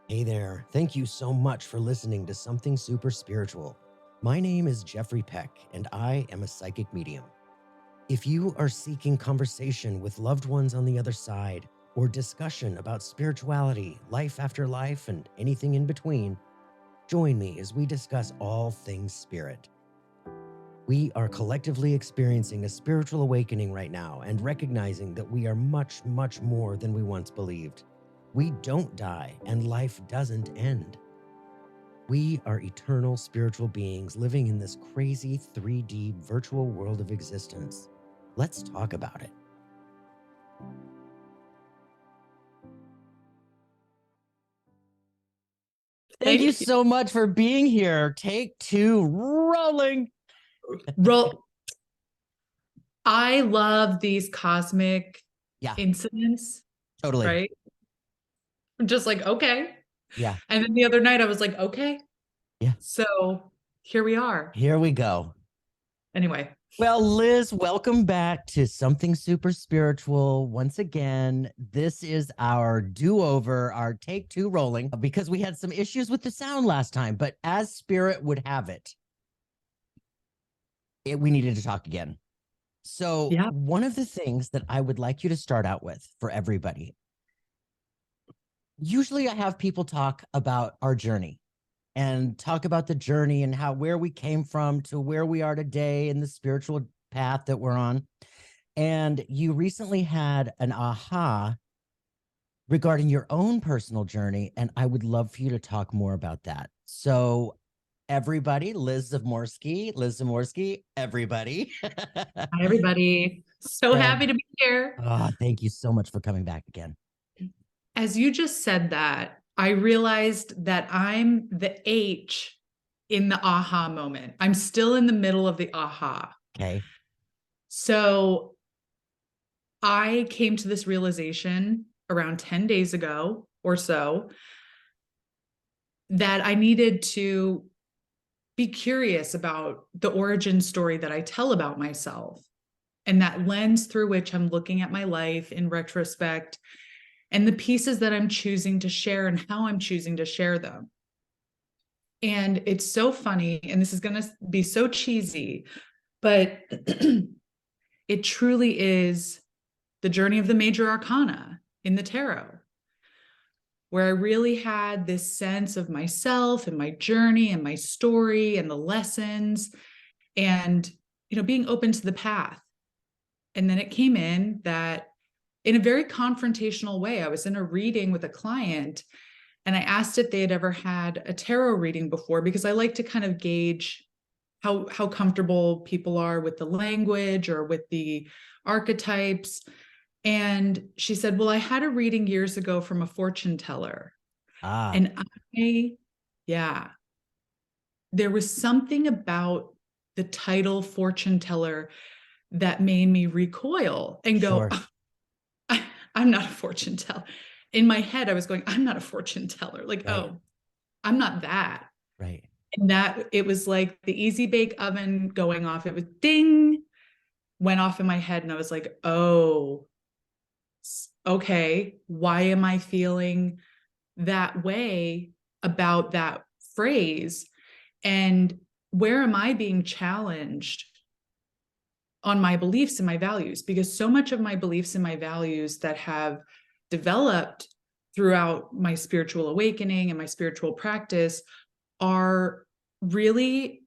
Hey there. Thank you so much for listening to Something Super Spiritual. My name is Jeffrey Peck, and I am a psychic medium. If you are seeking conversation with loved ones on the other side, or discussion about spirituality, life after life, and anything in between, join me as we discuss all things spirit. We are collectively experiencing a spiritual awakening right now and recognizing that we are much, much more than we once believed. We don't die, and life doesn't end. We are eternal spiritual beings living in this crazy 3D virtual world of existence. Let's talk about it. Thank you so much for being here. Take two, rolling. Roll. I love these cosmic incidents. Totally. Right? I'm just like, okay. Yeah. And then the other night I was like, okay. Yeah. So here we are. Here we go. Anyway. Well, Liz, welcome back to Something Super Spiritual. Once again, this is our do-over, our take two rolling, because we had some issues with the sound last time, but as spirit would have it, we needed to talk again. So one of the things that I would like you to start out with for everybody, usually I have people talk about our journey and talk about the journey and where we came from to where we are today in the spiritual path that we're on. And you recently had an aha regarding your own personal journey, and I would love for you to talk more about that. So everybody, Liz Zamorski, everybody. Hi, everybody. So happy to be here. Thank you so much for coming back again. As you just said that, I realized that I'm the H in the aha moment. I'm still in the middle of the aha. Okay. So I came to this realization around 10 days ago or so that I needed to be curious about the origin story that I tell about myself and that lens through which I'm looking at my life in retrospect and the pieces that I'm choosing to share and how I'm choosing to share them. And it's so funny, and this is going to be so cheesy, but it truly is the journey of the major arcana in the tarot, where I really had this sense of myself and my journey and my story and the lessons and, being open to the path. And then it came in that in a very confrontational way, I was in a reading with a client and I asked if they had ever had a tarot reading before, because I like to kind of gauge how comfortable people are with the language or with the archetypes. And she said, well, I had a reading years ago from a fortune teller. And there was something about the title fortune teller that made me recoil and go, I'm not a fortune teller. In my head, I was going, I'm not a fortune teller. Like, oh, I'm not that. Right. And that it was like the easy bake oven going off. It was ding, went off in my head. And I was like, oh, okay. Why am I feeling that way about that phrase? And where am I being challenged on my beliefs and my values? Because so much of my beliefs and my values that have developed throughout my spiritual awakening and my spiritual practice are really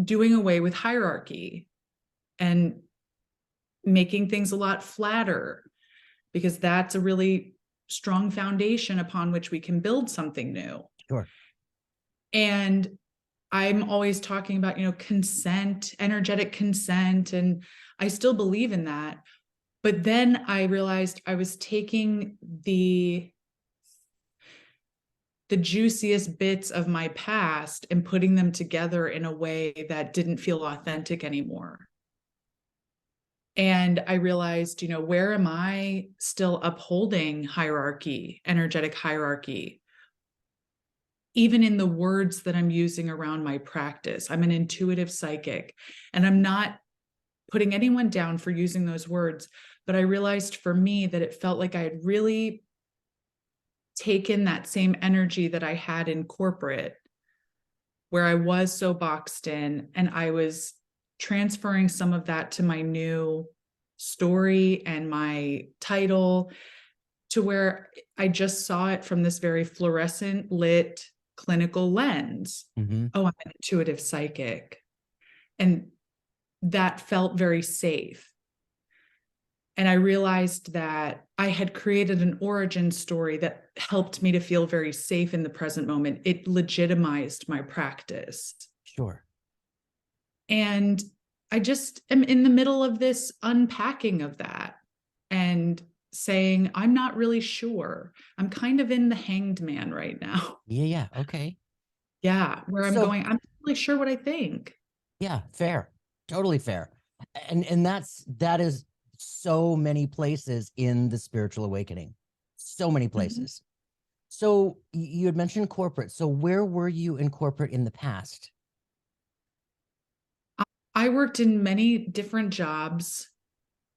doing away with hierarchy and making things a lot flatter, because that's a really strong foundation upon which we can build something new. Sure. And I'm always talking about, consent, energetic consent, and I still believe in that. But then I realized I was taking the juiciest bits of my past and putting them together in a way that didn't feel authentic anymore. And I realized, where am I still upholding hierarchy, energetic hierarchy? Even in the words that I'm using around my practice. I'm an intuitive psychic, and I'm not putting anyone down for using those words, but I realized for me that it felt like I had really taken that same energy that I had in corporate, where I was so boxed in, and I was transferring some of that to my new story and my title, to where I just saw it from this very fluorescent lit clinical lens. Mm-hmm. Oh, I'm an intuitive psychic. And that felt very safe. And I realized that I had created an origin story that helped me to feel very safe in the present moment. It legitimized my practice. Sure. And I just am in the middle of this unpacking of that and saying, I'm not really sure. I'm kind of in the hanged man right now. Yeah. Yeah. Okay. Yeah, where I'm So going, I'm not really sure what I think. yeah, fair. Totally fair. And that is so many places in the spiritual awakening. So many Mhm. places. So you had mentioned corporate. So where were you in corporate in the past? I worked in many different jobs,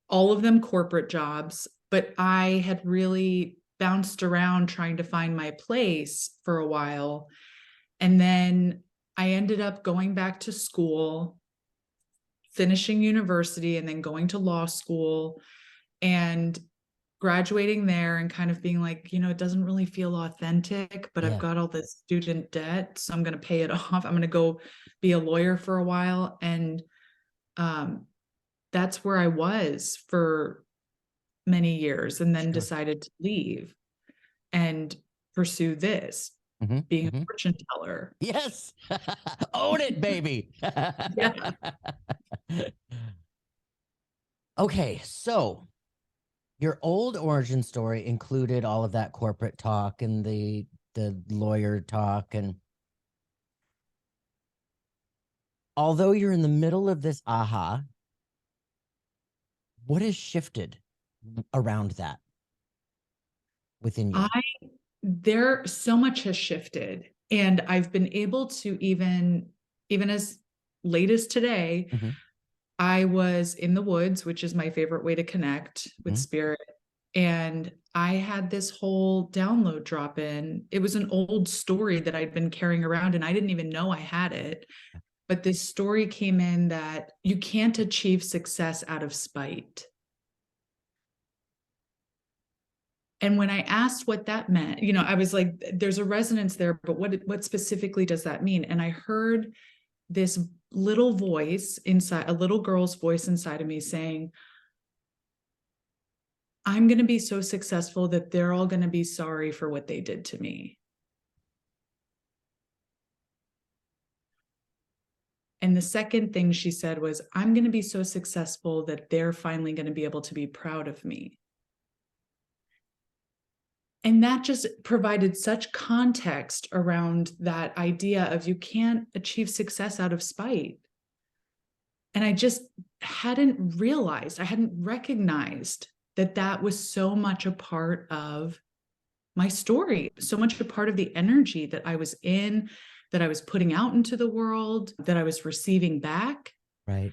all of them corporate jobs, but I had really bounced around trying to find my place for a while. And then I ended up going back to school, finishing university, and then going to law school and graduating there and kind of being like, it doesn't really feel authentic, but I've Yeah, got all this student debt, so I'm going to pay it off. I'm going to go be a lawyer for a while. And um, that's where I was for many years, and then sure. decided to leave and pursue this, Hmm. being a Hmm. fortune teller. Yes. Own it, baby. Yeah. Okay, so your old origin story included all of that corporate talk and the lawyer talk, and although you're in the middle of this aha, what has shifted around that within you? I There so much has shifted, and I've been able to even as late as today, Hmm. I was in the woods, which is my favorite way to connect with Hmm. spirit. And I had this whole download drop in. It was an old story that I'd been carrying around, and I didn't even know I had it. But this story came in that you can't achieve success out of spite. And when I asked what that meant, I was like, there's a resonance there, but what specifically does that mean? And I heard this little voice inside, a little girl's voice inside of me saying, I'm going to be so successful that they're all going to be sorry for what they did to me. And the second thing she said was, I'm going to be so successful that they're finally going to be able to be proud of me. And that just provided such context around that idea of you can't achieve success out of spite. And I just hadn't realized, I hadn't recognized that that was so much a part of my story, so much a part of the energy that I was in, that I was putting out into the world, that I was receiving back. Right.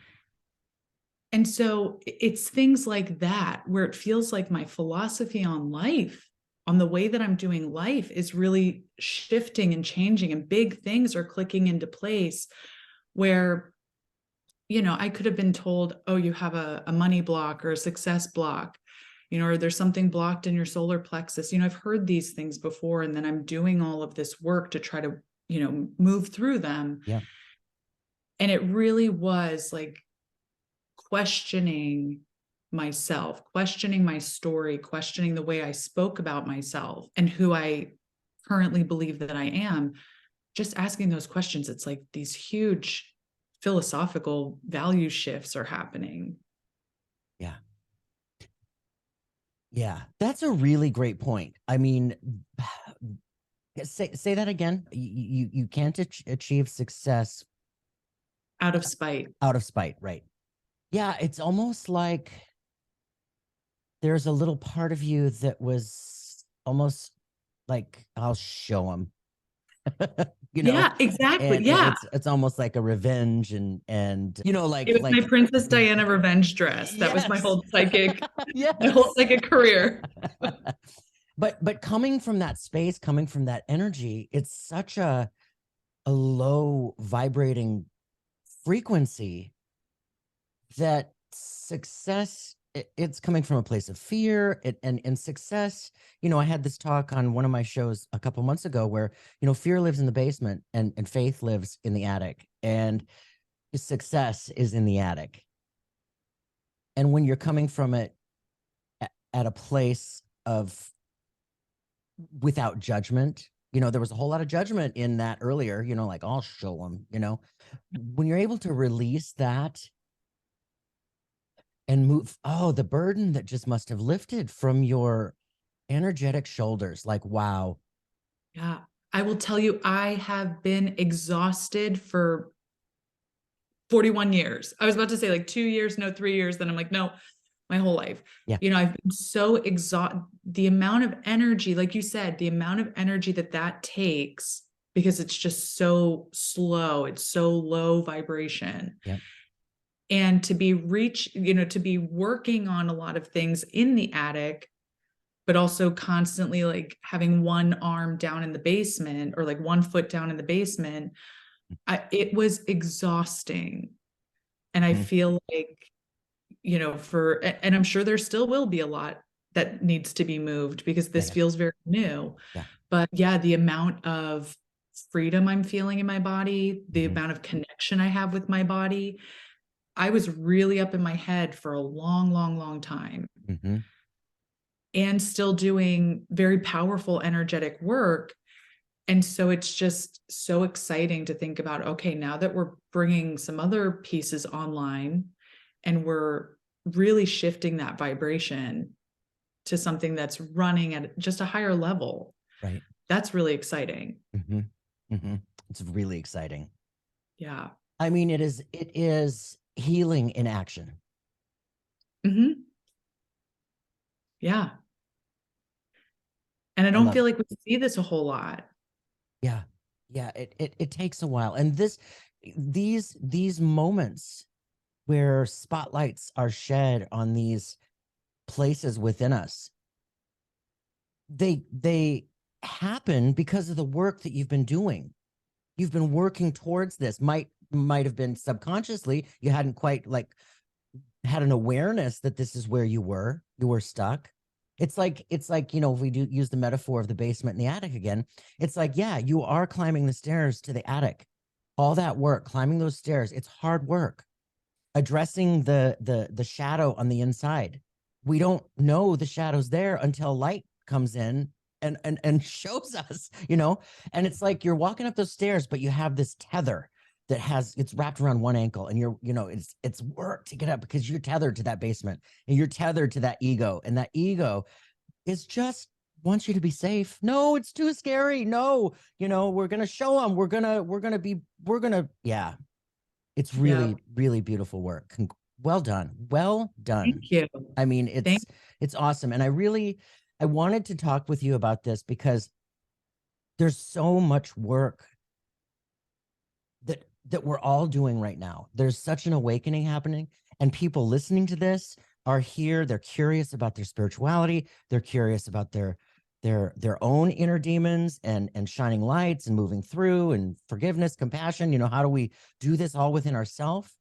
And so it's things like that where it feels like my philosophy on life, on the way that I'm doing life, is really shifting and changing, and big things are clicking into place where, I could have been told, oh, you have a money block or a success block, or there's something blocked in your solar plexus. I've heard these things before, and then I'm doing all of this work to try to, move through them. Yeah. And it really was like questioning myself, questioning my story, questioning the way I spoke about myself and who I currently believe that I am. Just asking those questions, it's like these huge philosophical value shifts are happening. Yeah. Yeah. That's a really great point. I mean, say that again. You can't achieve success Out of spite. out of spite, right? Yeah, it's almost like there's a little part of you that was almost like, I'll show them, you know, Yeah, exactly. and Yeah. it's almost like a revenge, and It was my Princess Diana revenge dress. That was my yes. whole psychic, my whole Yes. psychic career. but coming from that space, coming from that energy, it's such a low vibrating frequency that success, it's coming from a place of fear, and success. I had this talk on one of my shows a couple months ago where, fear lives in the basement and faith lives in the attic, and success is in the attic. And when you're coming from it at a place of without judgment, there was a whole lot of judgment in that earlier, like, I'll show them, when you're able to release that and move, the burden that just must have lifted from your energetic shoulders. Like, wow. Yeah. I will tell you, I have been exhausted for 41 years. I was about to say like 2 years, no, 3 years. Then I'm like, no, my whole life. Yeah. I've been so exhausted. The amount of energy, like you said, the amount of energy that takes, because it's just so slow, it's so low vibration. Yeah. And to be to be working on a lot of things in the attic, but also constantly like having one arm down in the basement or like one foot down in the basement, it was exhausting. And I feel like, and I'm sure there still will be a lot that needs to be moved because this feels very new. Yeah. But yeah, the amount of freedom I'm feeling in my body, the amount of connection I have with my body, I was really up in my head for a long, long, long time. And still doing very powerful, energetic work. And so it's just so exciting to think about, okay, now that we're bringing some other pieces online and we're really shifting that vibration to something that's running at just a higher level. Right. That's really exciting. It's really exciting. Yeah. I mean, it is healing in action. Yeah. And I don't feel like we see this a whole lot. Yeah. Yeah. It takes a while. And these moments where spotlights are shed on these places within us, they happen because of the work that you've been doing. You've been working towards this. Might have been subconsciously, you hadn't quite like had an awareness that this is where you were stuck. It's like, if we do use the metaphor of the basement and the attic again, it's like, yeah, you are climbing the stairs to the attic. All that work, climbing those stairs, it's hard work. Addressing the shadow on the inside. We don't know the shadow's there until light comes in and shows us, and it's like you're walking up those stairs, but you have this tether that it's wrapped around one ankle, and it's work to get up because you're tethered to that basement and you're tethered to that ego, and that ego is just wants you to be safe. No, it's too scary. No, we're going to show them. Yeah. It's really, really beautiful work. Well done. Well done. Thank you. I mean, it's awesome. And I wanted to talk with you about this because there's so much work that we're all doing right now. There's such an awakening happening, and people listening to this are here. They're curious about their spirituality. They're curious about their own inner demons and shining lights and moving through and forgiveness, compassion. How do we do this all within ourselves?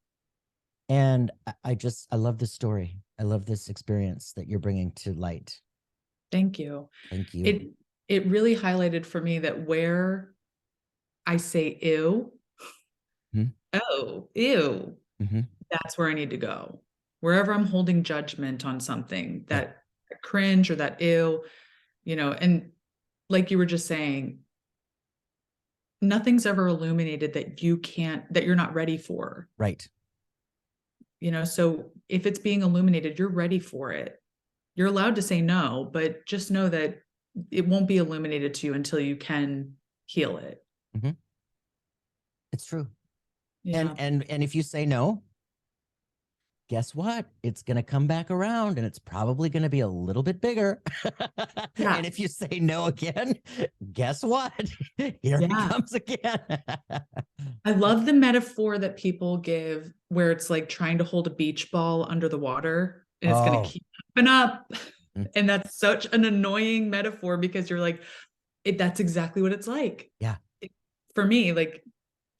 And I love this story. I love this experience that you're bringing to light. Thank you. Thank you. It really highlighted for me that where I say, ew, oh, ew, that's where I need to go. Wherever I'm holding judgment on something, that cringe or that ew, and like you were just saying, nothing's ever illuminated that you're not ready for. Right. So if it's being illuminated, you're ready for it. You're allowed to say no, but just know that it won't be illuminated to you until you can heal it. It's true. Yeah. And if you say no, guess what? It's going to come back around, and it's probably going to be a little bit bigger. Yeah. And if you say no again, guess what? Here it comes again. I love the metaphor that people give where it's like trying to hold a beach ball under the water, and it's going to keep popping up. And that's such an annoying metaphor because you're like, that's exactly what it's like. Yeah. For me, like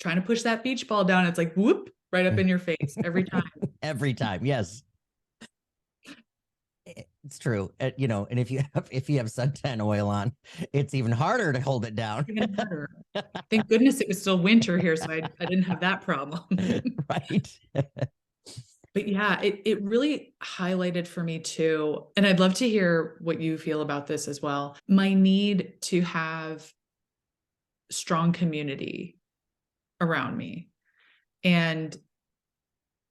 trying to push that beach ball down, it's like whoop, right up in your face every time. Every time. Yes. It's true. And if you have suntan oil on, it's even harder to hold it down. Even harder. Thank goodness it was still winter here, so I didn't have that problem. Right. But yeah, it really highlighted for me too, and I'd love to hear what you feel about this as well. My need to have strong community around me. And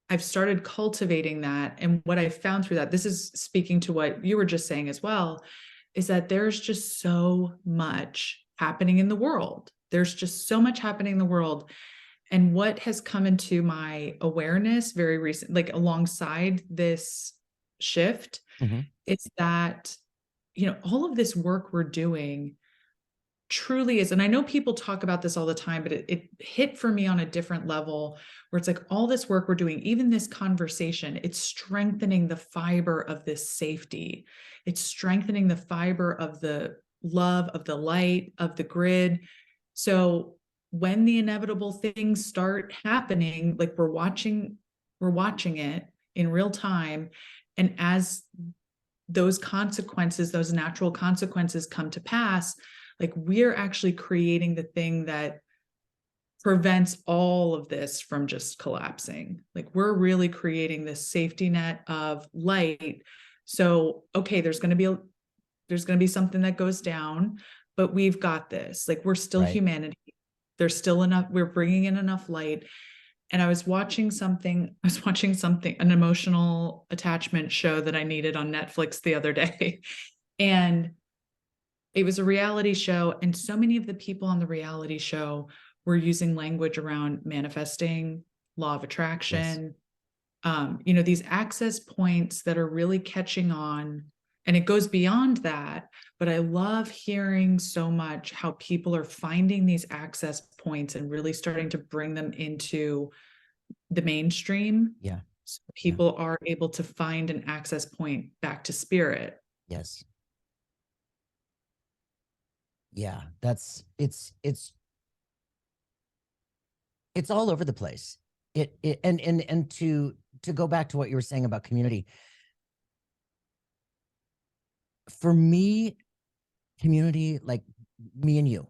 I've started cultivating that. And what I found through that, this is speaking to what you were just saying as well, is that there's just so much happening in the world. There's just so much happening in the world. And what has come into my awareness very recent, like alongside this shift, is that, all of this work we're doing truly is, and I know people talk about this all the time, but it hit for me on a different level where it's like all this work we're doing, even this conversation, it's strengthening the fiber of this safety. It's strengthening the fiber of the love, of the light, of the grid. So when the inevitable things start happening, like we're watching it in real time. And as those consequences, those natural consequences come to pass, like we're actually creating the thing that prevents all of this from just collapsing. Like we're really creating this safety net of light. So, okay, there's going to be something that goes down, but we've got this. Like we're still humanity. There's still enough, we're bringing in enough light. And I was watching something, an emotional attachment show that I needed on Netflix the other day. And it was a reality show. And so many of the people on the reality show were using language around manifesting, law of attraction, these access points that are really catching on. And it goes beyond that. But I love hearing so much how people are finding these access points and really starting to bring them into the mainstream. Yeah. So people are able to find an access point back to spirit. Yes. Yeah, it's all over the place. And to go back to what you were saying about community, for me, community, like me and you,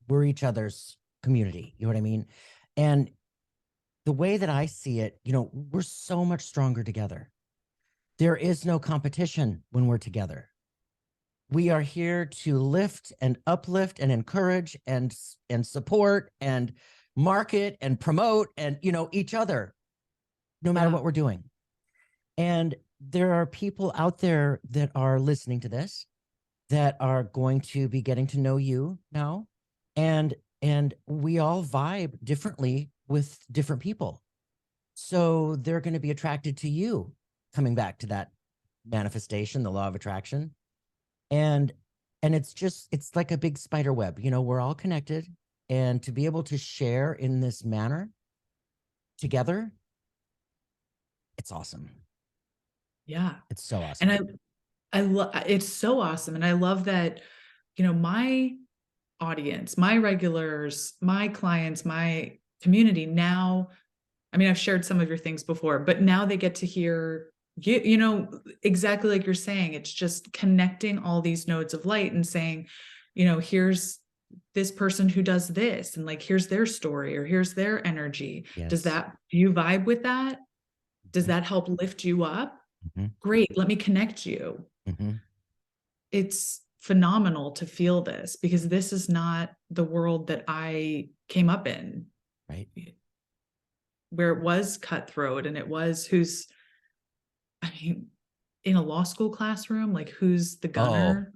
we're each other's community. You know what I mean? And the way that I see it, we're so much stronger together. There is no competition when we're together. We are here to lift and uplift and encourage and support and market and promote and, each other, no matter what we're doing. And there are people out there that are listening to this that are going to be getting to know you now. And we all vibe differently with different people. So they're going to be attracted to you, coming back to that manifestation, the law of attraction. And it's like a big spider web, we're all connected, and to be able to share in this manner together, it's awesome. Yeah. It's so awesome. And I love, it's so awesome. And I love that, my audience, my regulars, my clients, my community now, I mean, I've shared some of your things before, but now they get to hear exactly like you're saying. It's just connecting all these nodes of light and saying, here's this person who does this, and like, here's their story, or here's their energy. Yes. Do you vibe with that? Does that help lift you up? Great. Let me connect you. It's phenomenal to feel this, because this is not the world that I came up in. Right. Where it was cutthroat, and it was in a law school classroom, like who's the gunner?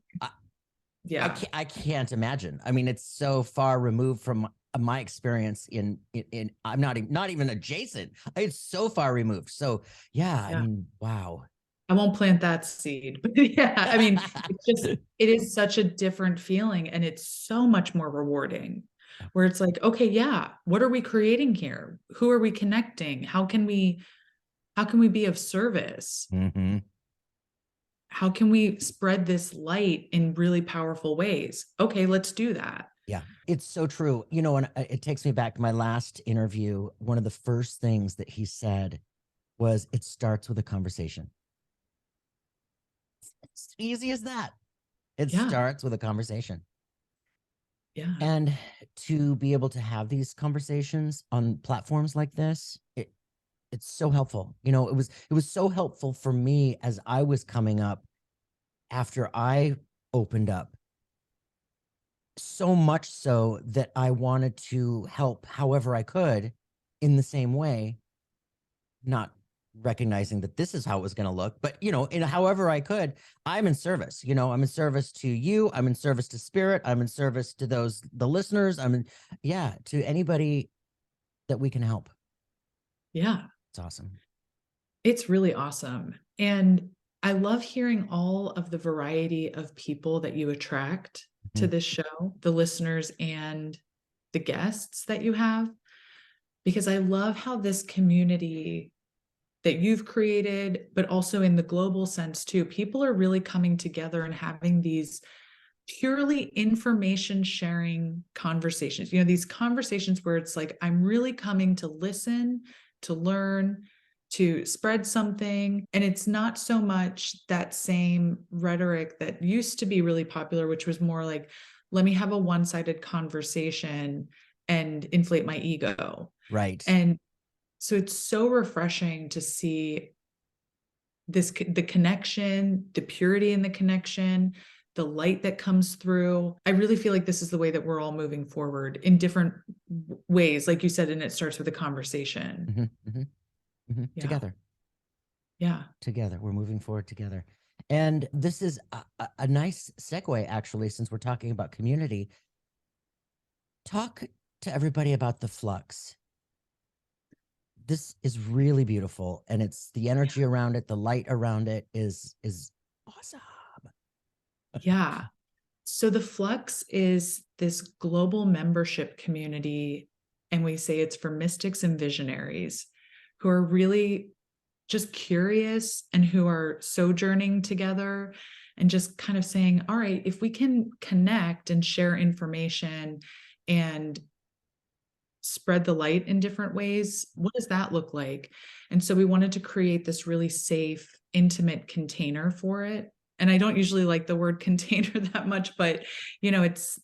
I can't imagine. I mean, it's so far removed from my experience in I'm not even adjacent. It's so far removed. So I mean, wow. I won't plant that seed, but I mean, it is such a different feeling, and it's so much more rewarding, where it's like, okay, what are we creating here? Who are we connecting? How can we be of service? how can we spread this light in really powerful ways? Okay, let's do that. Yeah, it's so true. And it takes me back to my last interview. One of the first things that he said was, it starts with a conversation. It's easy as that. It Yeah. starts with a conversation. Yeah. And to be able to have these conversations on platforms like this, it's so helpful. It was so helpful for me as I was coming up after I opened up. So much so that I wanted to help however I could in the same way, not recognizing that this is how it was going to look, but in however I could. I'm in service. I'm in service to you. I'm in service to spirit. I'm in service to the listeners. To anybody that we can help. Yeah. It's awesome. It's really awesome. And I love hearing all of the variety of people that you attract to this show, the listeners and the guests that you have, because I love how this community that you've created, but also in the global sense too, people are really coming together and having these purely information sharing conversations. These conversations where it's like, I'm really coming to listen, to learn, to spread something. And it's not so much that same rhetoric that used to be really popular, which was more like, let me have a one-sided conversation and inflate my ego. Right. And so it's so refreshing to see the connection, the purity in the connection, the light that comes through. I really feel like this is the way that we're all moving forward in different ways, like you said, and it starts with a conversation. Yeah. Together. Yeah. Together. We're moving forward together. And this is a nice segue, actually, since we're talking about community. Talk to everybody about the flux. This is really beautiful, and it's the energy around it, the light around it is awesome. Yeah. So the Flux is this global membership community, and we say it's for mystics and visionaries who are really just curious and who are sojourning together and just kind of saying, all right, if we can connect and share information and spread the light in different ways, what does that look like? And so we wanted to create this really safe, intimate container for it. And I don't usually like the word container that much, but it's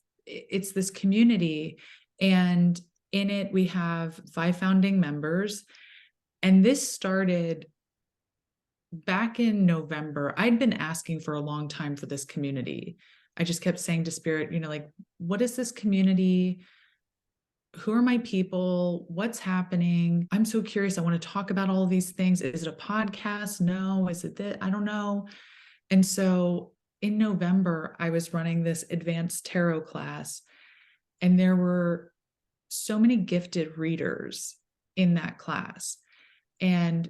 this community, and in it we have 5 founding members. And this started back in November. I'd been asking for a long time for this community. I just kept saying to Spirit, like, what is this community? Who are my people? What's happening? I'm so curious. I want to talk about all of these things. Is it a podcast? No. Is it that? I don't know. And so in November, I was running this advanced tarot class, and there were so many gifted readers in that class. And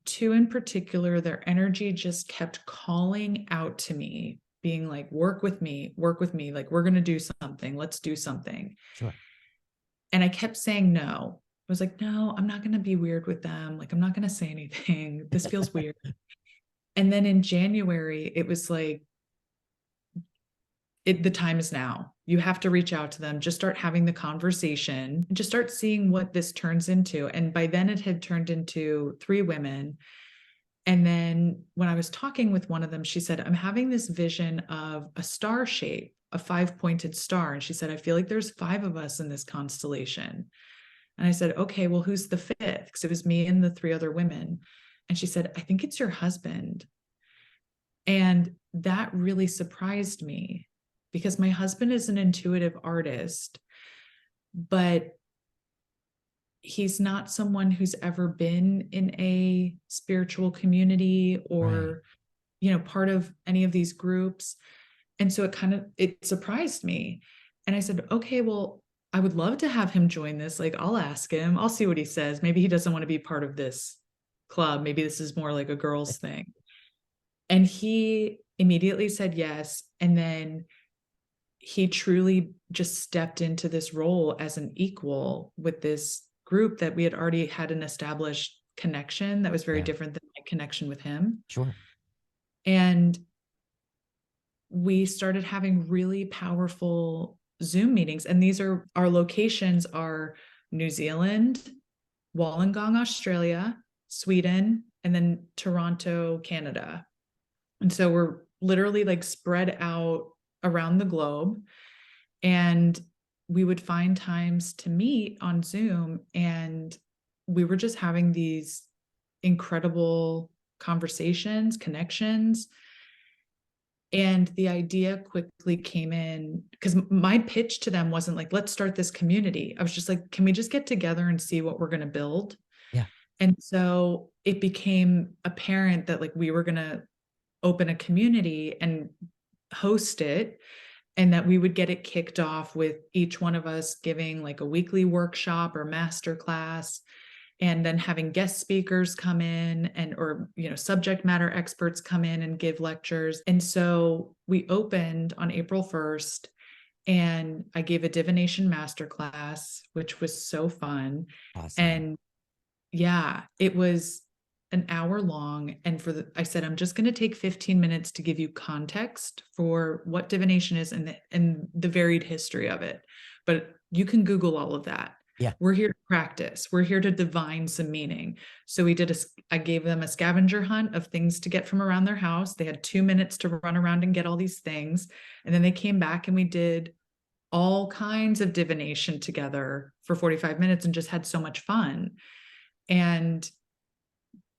2 in particular, their energy just kept calling out to me, being like, work with me, like, we're going to do something. Let's do something. Sure. And I kept saying no. I was like, no, I'm not going to be weird with them. Like, I'm not going to say anything. This feels weird. And then in January, it was like, the time is now. You have to reach out to them, just start having the conversation, just start seeing what this turns into. And by then it had turned into 3 women. And then when I was talking with one of them, she said, I'm having this vision of a star shape, a 5-pointed star. And she said, I feel like there's 5 of us in this constellation. And I said, okay, well, who's the 5th? Because it was me and the 3 other women. And she said, I think it's your husband. And that really surprised me, because my husband is an intuitive artist, but he's not someone who's ever been in a spiritual community or, part of any of these groups. And so it surprised me. And I said, okay, well, I would love to have him join this. Like, I'll ask him, I'll see what he says. Maybe he doesn't want to be part of this club. Maybe this is more like a girls thing. And he immediately said yes. And then he truly just stepped into this role as an equal with this group that we had already had an established connection that was very different than my connection with him. Sure. And we started having really powerful Zoom meetings. And these are our locations are New Zealand, Wollongong, Australia, Sweden, and then Toronto, Canada. And so we're literally like spread out around the globe. And we would find times to meet on Zoom. And we were just having these incredible conversations, connections. And the idea quickly came in because my pitch to them wasn't like, let's start this community. I was just like, can we just get together and see what we're going to build? Yeah. And so it became apparent that like we were going to open a community and host it, and that we would get it kicked off with each one of us giving like a weekly workshop or master class, and then having guest speakers come in and or subject matter experts come in and give lectures. And so we opened on April 1st, and I gave a divination masterclass, which was so fun. Awesome. And yeah, it was an hour long. And I said, I'm just going to take 15 minutes to give you context for what divination is and the varied history of it. But you can Google all of that. Yeah. We're here to practice. We're here to divine some meaning. So I gave them a scavenger hunt of things to get from around their house. They had 2 minutes to run around and get all these things. And then they came back and we did all kinds of divination together for 45 minutes and just had so much fun. And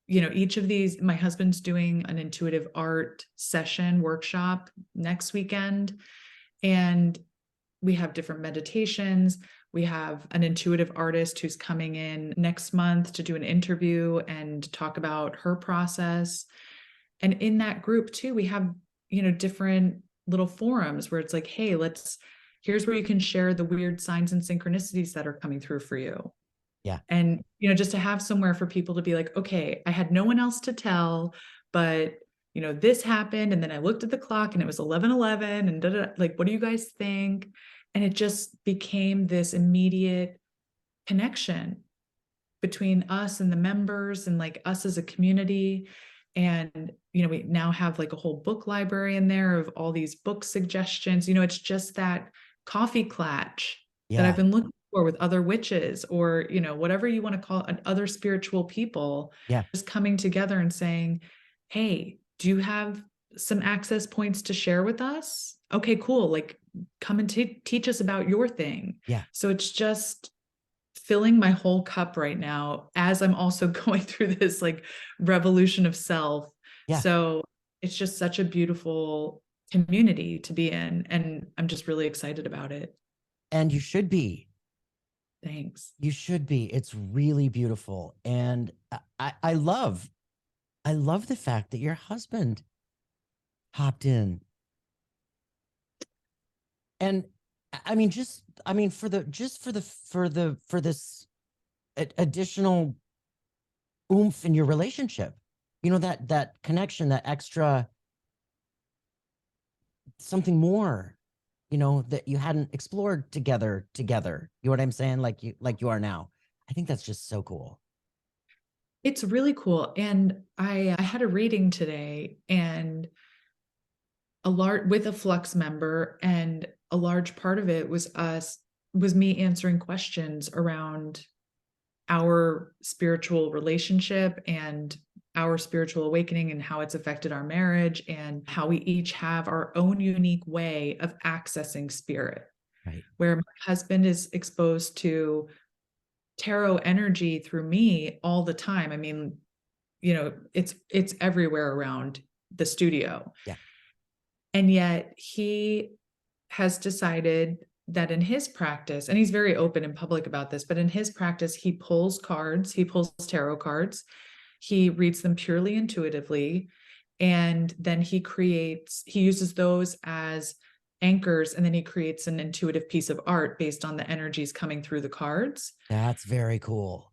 each of these, my husband's doing an intuitive art session workshop next weekend. And we have different meditations. We have an intuitive artist who's coming in next month to do an interview and talk about her process. And in that group too, we have, different little forums where it's like, hey, here's where you can share the weird signs and synchronicities that are coming through for you. Yeah. And, just to have somewhere for people to be like, okay, I had no one else to tell, but, this happened. And then I looked at the clock and it was 11:11 and like, what do you guys think? And it just became this immediate connection between us and the members and like us as a community. And, we now have like a whole book library in there of all these book suggestions. It's just that coffee clatch that I've been looking for with other witches or, whatever you want to call it, other spiritual people. Yeah. Just coming together and saying, hey, do you have some access points to share with us? Okay, cool. Like come and teach us about your thing. Yeah. So it's just filling my whole cup right now as I'm also going through this like revolution of self. Yeah. So it's just such a beautiful community to be in. And I'm just really excited about it. And you should be. Thanks. You should be. It's really beautiful. And I love the fact that your husband hopped in. And I mean, for this additional oomph in your relationship, that connection, that extra something more, that you hadn't explored together. You know what I'm saying? Like you are now. I think that's just so cool. It's really cool. And I had a reading today and with a Flux member, and a large part of it was me answering questions around our spiritual relationship and our spiritual awakening and how it's affected our marriage and how we each have our own unique way of accessing spirit. Right. Where my husband is exposed to tarot energy through me all the time. I mean, it's everywhere around the studio. Yeah. And yet he has decided that in his practice, and he's very open and public about this, but in his practice, he pulls tarot cards, he reads them purely intuitively, and then he uses those as anchors, and then he creates an intuitive piece of art based on the energies coming through the cards. That's very cool.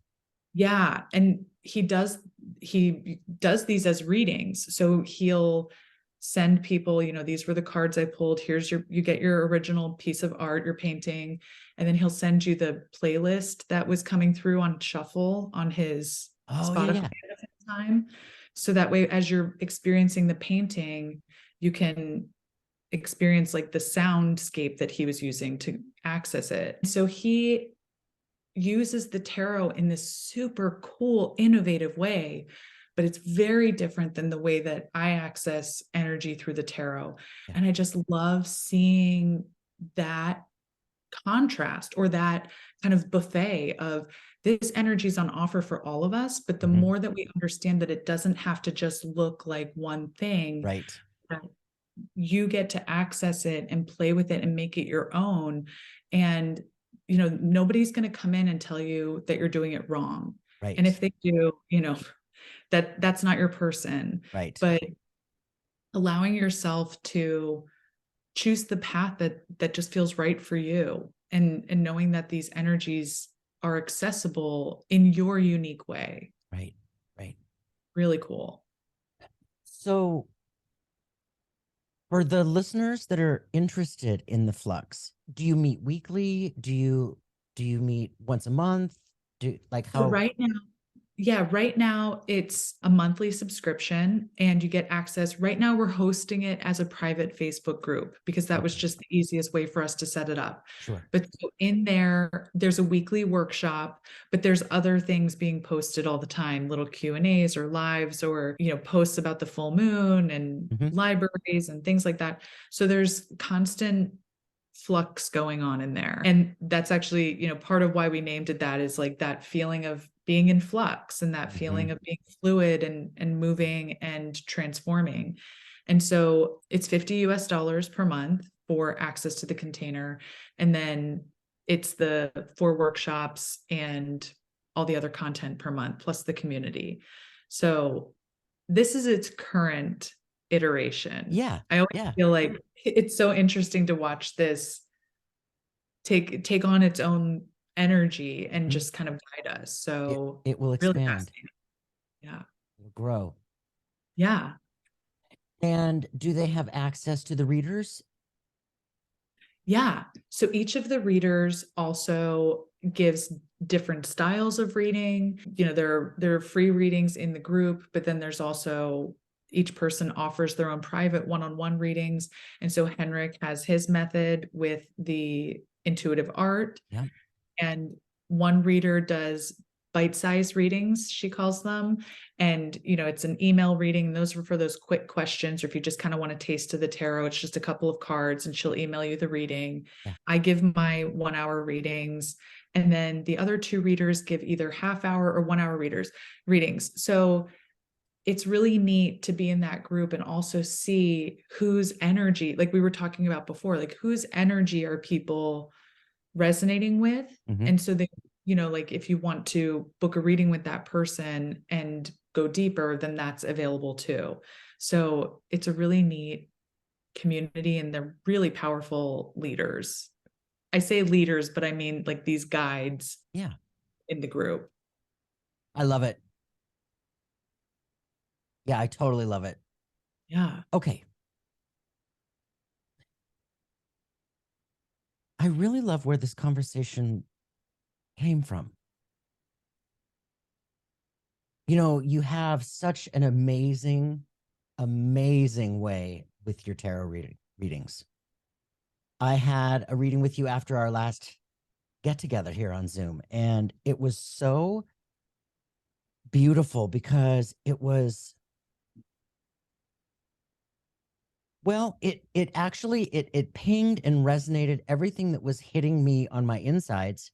Yeah. And he does these as readings. So he'll send people, these were the cards I pulled. You get your original piece of art, your painting. And then he'll send you the playlist that was coming through on shuffle on his Spotify at the time. So that way, as you're experiencing the painting, you can experience like the soundscape that he was using to access it. So he uses the tarot in this super cool, innovative way, but it's very different than the way that I access energy through the tarot. Yeah. And I just love seeing that contrast, or that kind of buffet of this energy is on offer for all of us. But the more that we understand that it doesn't have to just look like one thing, Right. that you get to access it and play with it and make it your own. And, nobody's going to come in and tell you that you're doing it wrong. And Right. if they do, that's not your person. Right. But allowing yourself to choose the path that just feels right for you, and knowing that these energies are accessible in your unique way. Right. Right. Really cool. So for the listeners that are interested in the flux, do you meet weekly? Do you meet once a month? So How? right now it's a monthly subscription, and you get access. Right now we're hosting it as a private Facebook group because that was Okay. just the easiest way for us to set it up. Sure. But so in there's a weekly workshop, but there's other things being posted all the time, little Q&As or lives, or, posts about the full moon and Mhm. libraries and things like that. So there's constant flux going on in there. And that's actually, part of why we named it that, is like that feeling of being in flux, and that feeling of being fluid and moving and transforming. And so it's $50 per month for access to the container. And then it's the 4 workshops and all the other content per month, plus the community. So this is its current iteration. Yeah. I always Yeah. feel like it's so interesting to watch this take on its own energy and Mhm. just kind of guide us. It So it will really expand. fascinating. Yeah. It'll grow. Yeah. And do they have access to the readers? Yeah. So each of the readers also gives different styles of reading. There are free readings in the group, but then there's also each person offers their own private one-on-one readings. And so Henrik has his method with the intuitive art, Yeah. and one reader does bite-sized readings, she calls them. And it's an email reading. Those are for those quick questions, or if you just kind of want a taste of the tarot, it's just a couple of cards and she'll email you the reading. Yeah. I give my 1 hour readings, and then the other 2 readers give either half-hour or 1 hour readings. So it's really neat to be in that group and also see whose energy, like we were talking about before, like whose energy are people resonating with. Mhm. And so they, like if you want to book a reading with that person and go deeper, then that's available too. So it's a really neat community, and they're really powerful leaders. I say leaders, but I mean like these guides Yeah. in the group. I love it. Yeah, I totally love it. Yeah. Okay. I really love where this conversation came from. You have such an amazing, amazing way with your tarot readings. I had a reading with you after our last get together here on Zoom, and it was so beautiful because it was, well, it actually it pinged and resonated everything that was hitting me on my insides.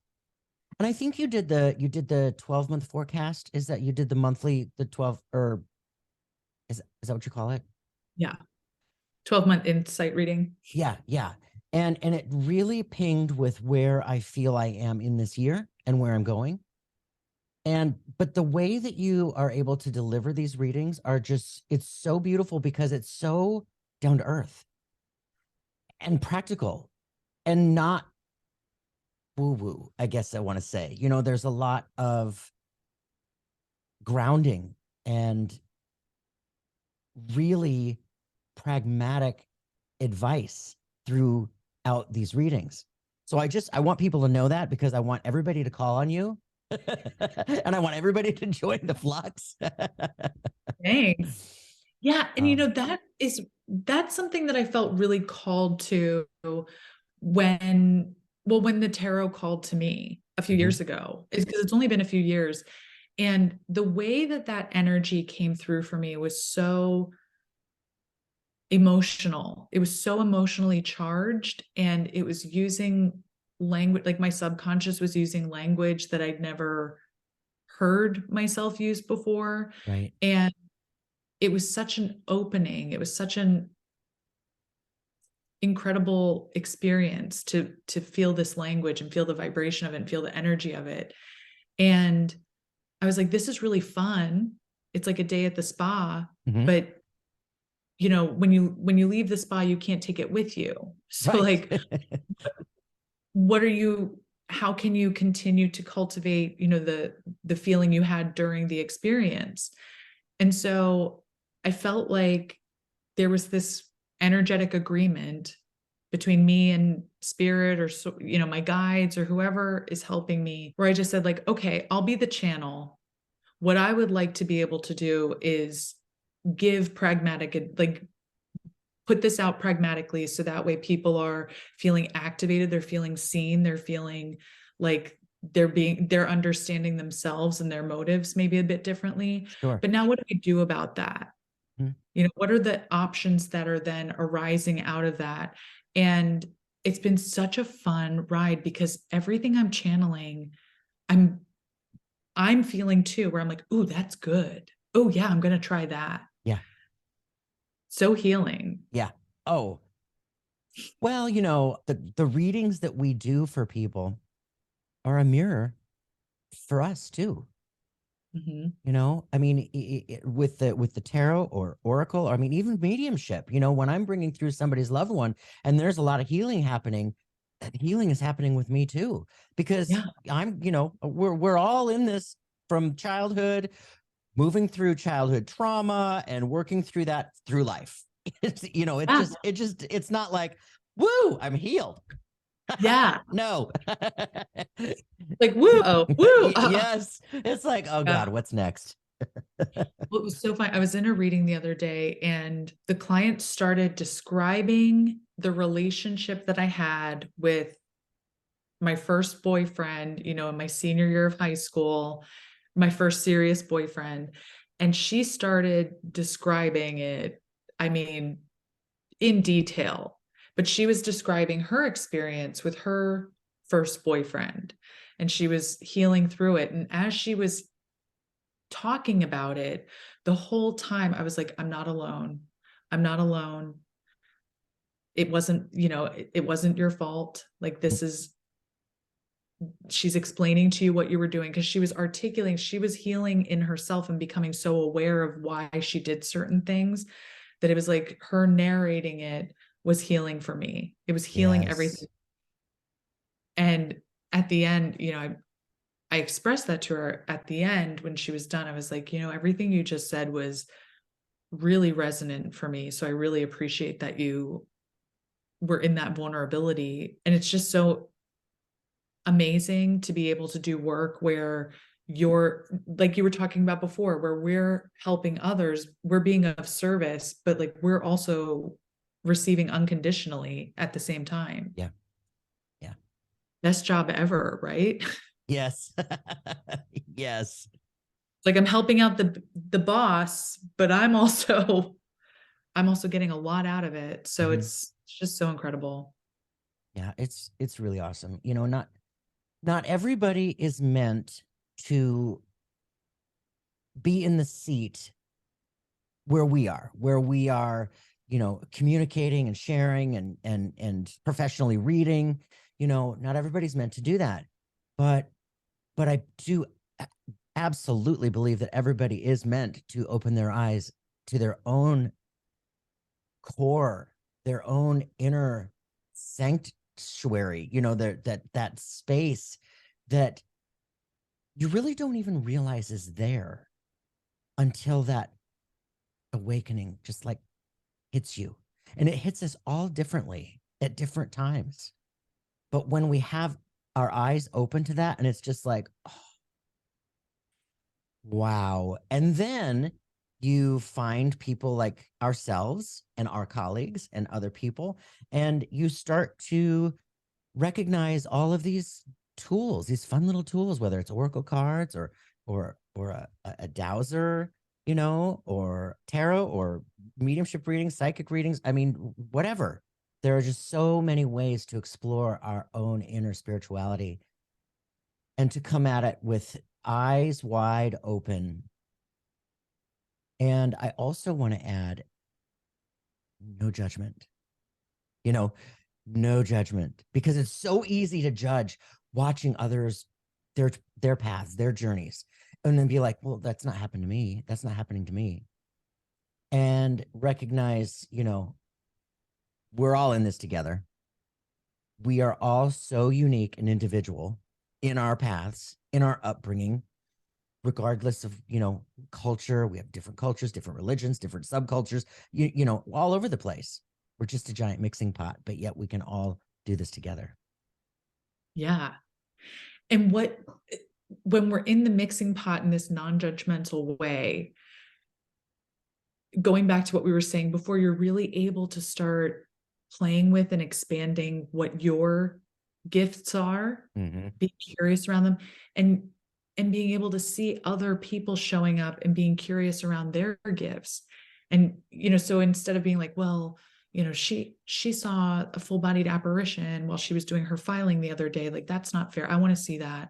And I think you did the 12-month forecast. Is that you did the monthly, the 12, or is that what you call it? Yeah. 12-month insight reading. Yeah, yeah. And it really pinged with where I feel I am in this year and where I'm going. But the way that you are able to deliver these readings are just, it's so beautiful because it's so down to earth and practical and not woo woo, I guess I want to say. There's a lot of grounding and really pragmatic advice throughout these readings. So I want people to know that, because I want everybody to call on you and I want everybody to join the flux. Thanks. Yeah, and Um, that's something that I felt really called to when when the tarot called to me a few mhm, years ago, is because it's only been a few years. And the way that that energy came through for me was so emotional. It was so emotionally charged, and it was using language, like my subconscious was using language that I'd never heard myself use before. right. And it was such an opening. It was such an incredible experience to feel this language and feel the vibration of it and feel the energy of it. And I was like, this is really fun. It's like a day at the spa, Mhm. but when you leave the spa, you can't take it with you. So Right. like, what are you how can you continue to cultivate, the feeling you had during the experience? And so I felt like there was this energetic agreement between me and spirit, or my guides or whoever is helping me, where I just said like, okay, I'll be the channel. What I would like to be able to do is give pragmatic, like put this out pragmatically, so that way people are feeling activated, they're feeling seen, they're feeling like they're understanding themselves and their motives maybe a bit differently. Sure. But now what do we do about that? Mhm. What are the options that are then arising out of that? And it's been such a fun ride, because everything I'm channeling, i'm I'm feeling too, where I'm like, ooh, that's good. Oh yeah, I'm gonna try that. Yeah. So healing. Yeah. Oh, well, the readings that we do for people are a mirror for us too. Mhm. I mean, with the tarot or oracle, or I mean, even mediumship. When I'm bringing through somebody's loved one, and there's a lot of healing happening, that healing is happening with me too, because Yeah. we're all in this from childhood, moving through childhood trauma and working through that through life. Yeah. It's not like, woo, I'm healed. Yeah. No. Like, woo, oh, woo. Yes. It's like, oh Yeah. God, what's next? Well, it was so fun. I was in a reading the other day, and the client started describing the relationship that I had with my first boyfriend, in my senior year of high school, my first serious boyfriend. And she started describing it, I mean, in detail, but she was describing her experience with her first boyfriend, and she was healing through it. And as she was talking about it, the whole time I was like, I'm not alone. I'm not alone. It wasn't, it wasn't your fault. Like, she's explaining to you what you were doing, because she was articulating, she was healing in herself and becoming so aware of why she did certain things, that it was like her narrating it was healing for me. It was healing Yes. everything. And at the end, I expressed that to her at the end when she was done. I was like, everything you just said was really resonant for me. So I really appreciate that you were in that vulnerability. And it's just so amazing to be able to do work where you're, like you were talking about before, where we're helping others, we're being of service, but like we're also receiving unconditionally at the same time. Yeah. Yeah. Best job ever, right? Yes. Yes. Like, I'm helping out the boss, but I'm also getting a lot out of it. So Mhm. it's just so incredible. Yeah, it's really awesome. Not everybody is meant to be in the seat where we are, communicating and sharing and professionally reading. Not everybody's meant to do that. But I do absolutely believe that everybody is meant to open their eyes to their own core, their own inner sanctuary, that space that you really don't even realize is there until that awakening just like hits you. And it hits us all differently at different times. But when we have our eyes open to that, and it's just like, oh, wow. And then you find people like ourselves and our colleagues and other people, and you start to recognize all of these tools, these fun little tools, whether it's oracle cards or a dowser, or tarot or mediumship readings, psychic readings. I mean, whatever. There are just so many ways to explore our own inner spirituality and to come at it with eyes wide open. And I also want to add no judgment, you know, no judgment, because it's so easy to judge watching others, their paths, their journeys, and then be like, well, that's not happened to me. That's not happening to me. And recognize, we're all in this together. We are all so unique and individual in our paths, in our upbringing, regardless of, culture. We have different cultures, different religions, different subcultures, all over the place. We're just a giant mixing pot, but yet we can all do this together. Yeah. And when we're in the mixing pot in this non-judgmental way, going back to what we were saying before, you're really able to start playing with and expanding what your gifts are, be curious around them, and being able to see other people showing up and being curious around their gifts. And, so instead of being like, well, she saw a full-bodied apparition while she was doing her filing the other day, like, that's not fair. I want to see that.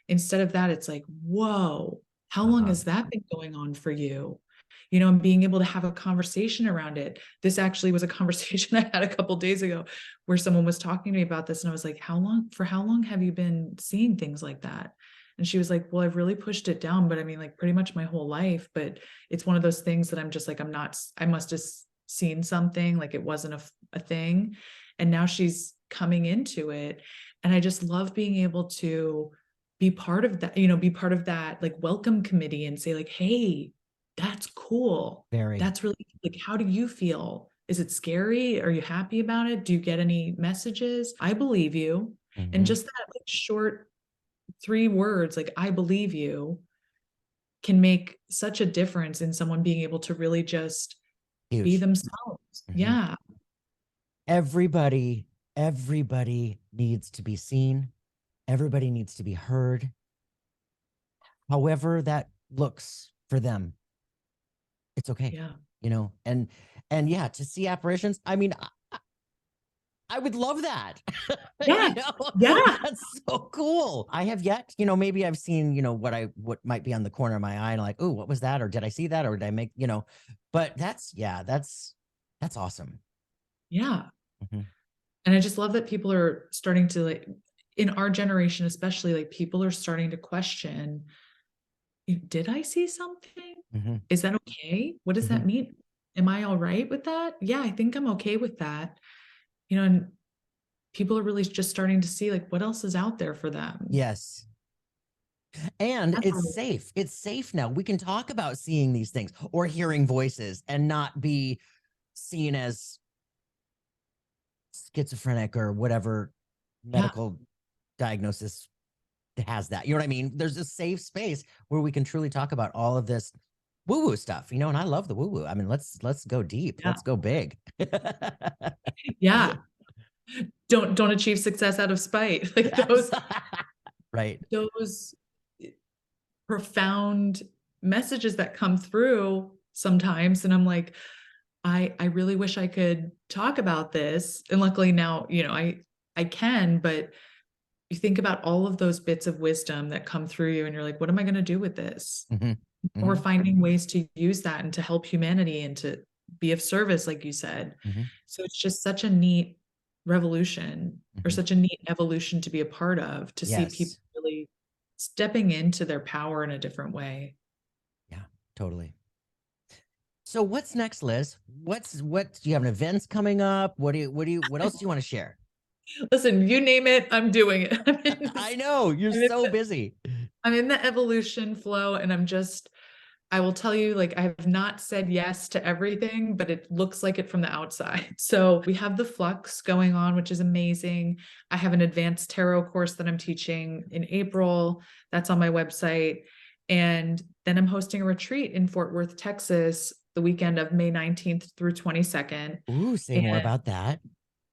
Instead of that, it's like, whoa, how long has that been going on for you? And being able to have a conversation around it. This actually was a conversation I had a couple of days ago where someone was talking to me about this. And I was like, how long have you been seeing things like that? And she was like, well, I've really pushed it down, but I mean, like, pretty much my whole life, but it's one of those things that I'm just like, I must have seen something, like it wasn't a thing. And now she's coming into it. And I just love being able to be part of that, be part of that like welcome committee and say like, hey, that's cool. Very. That's really like, how do you feel? Is it scary? Are you happy about it? Do you get any messages? I believe you. And just that like short 3 words, like, I believe you, can make such a difference in someone being able to really just be themselves. Yeah. Everybody needs to be seen. Everybody needs to be heard. However that looks for them, it's okay. Yeah. And yeah, to see apparitions. I mean, I would love that. Yeah. Yeah. That's so cool. I have yet, maybe I've seen, what might be on the corner of my eye and like, oh, what was that? Or did I see that? Or did I make, but that's awesome. Yeah. And I just love that people are starting to, like, in our generation, especially, like, people are starting to question, did I see something? Is that okay? What does that mean? Am I all right with that? Yeah, I think I'm okay with that. And people are really just starting to see like what else is out there for them. Yes. And it's safe. It's safe now. We can talk about seeing these things or hearing voices and not be seen as schizophrenic or whatever medical diagnosis has that. You know what I mean? There's a safe space where we can truly talk about all of this woo-woo stuff, and I love the woo-woo. I mean, let's go deep. Let's go big. Yeah. Don't achieve success out of spite. Like those, right. Those profound messages that come through sometimes. And I'm like, I really wish I could talk about this. And luckily now, I can, but you think about all of those bits of wisdom that come through you and you're like, what am I going to do with this? We're finding ways to use that and to help humanity and to be of service, like you said. So it's just such a neat revolution or such a neat evolution to be a part of, to see people really stepping into their power in a different way. Yeah, totally. So what's next, Liz? What do you have, an events coming up? What else do you want to share? Listen, you name it, I'm doing it. I know you're so busy. I'm in the evolution flow, and I will tell you, like, I have not said yes to everything, but it looks like it from the outside. So we have the flux going on, which is amazing. I have an advanced tarot course that I'm teaching in April. That's on my website. And then I'm hosting a retreat in Fort Worth, Texas, the weekend of May 19th through 22nd. Ooh, say And more about that.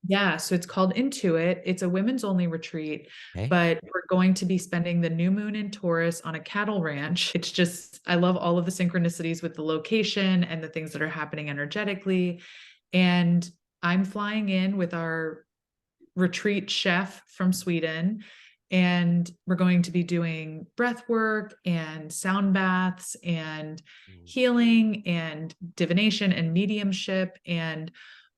yeah, so it's called Intuit. It's a women's only retreat, Okay. but we're going to be spending the new moon in Taurus on a cattle ranch. It's just, I love all of the synchronicities with the location and the things that are happening energetically. And I'm flying in with our retreat chef from Sweden. And we're going to be doing breath work and sound baths and healing and divination and mediumship and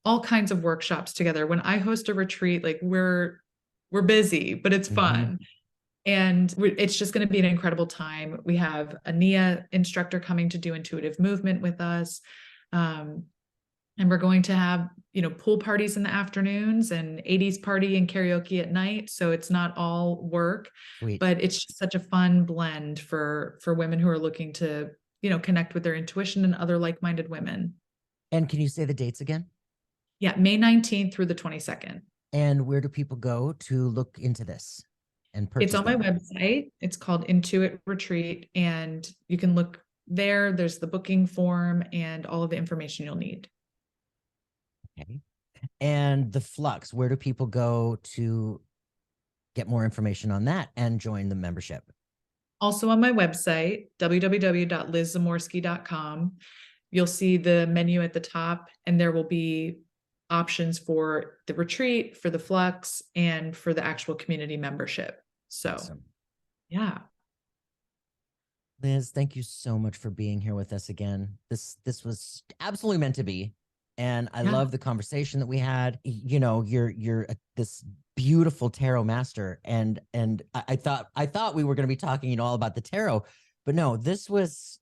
all kinds of workshops together. When I host a retreat, like we're busy, but it's fun. And it's just going to be an incredible time. We have a Nia instructor coming to do intuitive movement with us. And we're going to have, pool parties in the afternoons and 80s party and karaoke at night. So it's not all work, Sweet. but it's just such a fun blend for women who are looking to, connect with their intuition and other like-minded women. And can you say the dates again? Yeah, May 19th through the 22nd. And where do people go to look into this and purchase? It's on my website. It's called Intuit Retreat, and you can look there. There's the booking form and all of the information you'll need. Okay. And the Flux, where do people go to get more information on that and join the membership? Also on my website, www.lizzamorski.com. You'll see the menu at the top, and there will be options for the retreat, for the Flux, and for the actual community membership. So, awesome. Yeah. Liz, thank you so much for being here with us again. This was absolutely meant to be. And I love the conversation that we had. You're this beautiful tarot master, and I thought we were going to be talking, all about the tarot, but no, this was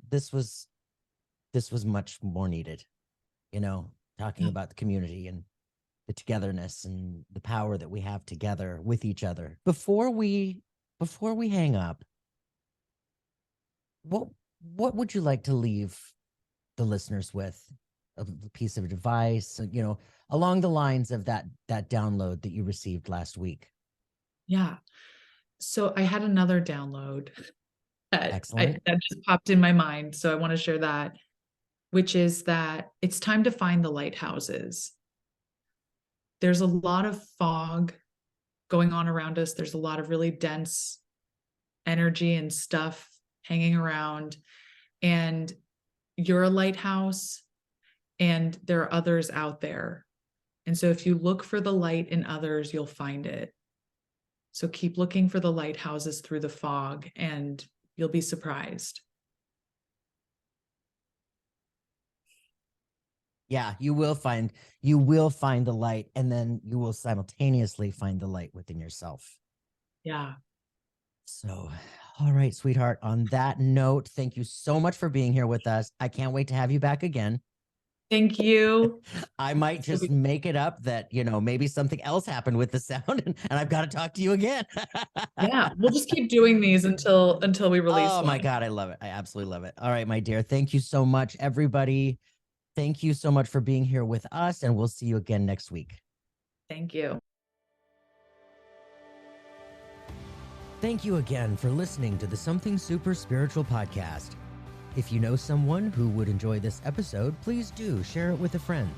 much more needed. Talking about the community and the togetherness and the power that we have together with each other. Before we hang up, what would you like to leave the listeners with? A piece of advice, along the lines of that download that you received last week? Yeah. So I had another download that just popped in my mind. So I want to share that, which is that it's time to find the lighthouses. There's a lot of fog going on around us. There's a lot of really dense energy and stuff hanging around. And you're a lighthouse, and there are others out there. And so if you look for the light in others, you'll find it. So keep looking for the lighthouses through the fog, and you'll be surprised. Yeah, you will find the light, and then you will simultaneously find the light within yourself. Yeah. So, all right, sweetheart, on that note, thank you so much for being here with us. I can't wait to have you back again. Thank you. I might just make it up that, maybe something else happened with the sound and I've got to talk to you again. Yeah, we'll just keep doing these until we release one. Oh my God, I love it. I absolutely love it. All right, my dear. Thank you so much, everybody. Thank you so much for being here with us, and we'll see you again next week. Thank you. Thank you again for listening to the Something Super Spiritual podcast. If you know someone who would enjoy this episode, please do share it with a friend.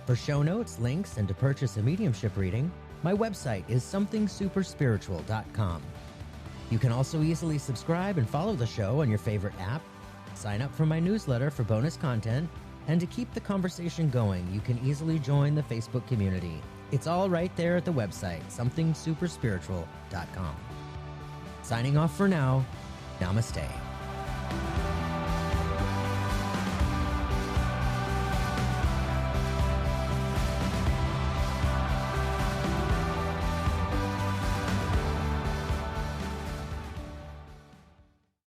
For show notes, links, and to purchase a mediumship reading, my website is somethingsuperspiritual.com. You can also easily subscribe and follow the show on your favorite app, sign up for my newsletter for bonus content, and to keep the conversation going, you can easily join the Facebook community. It's all right there at the website, somethingsuperspiritual.com. Signing off for now, namaste.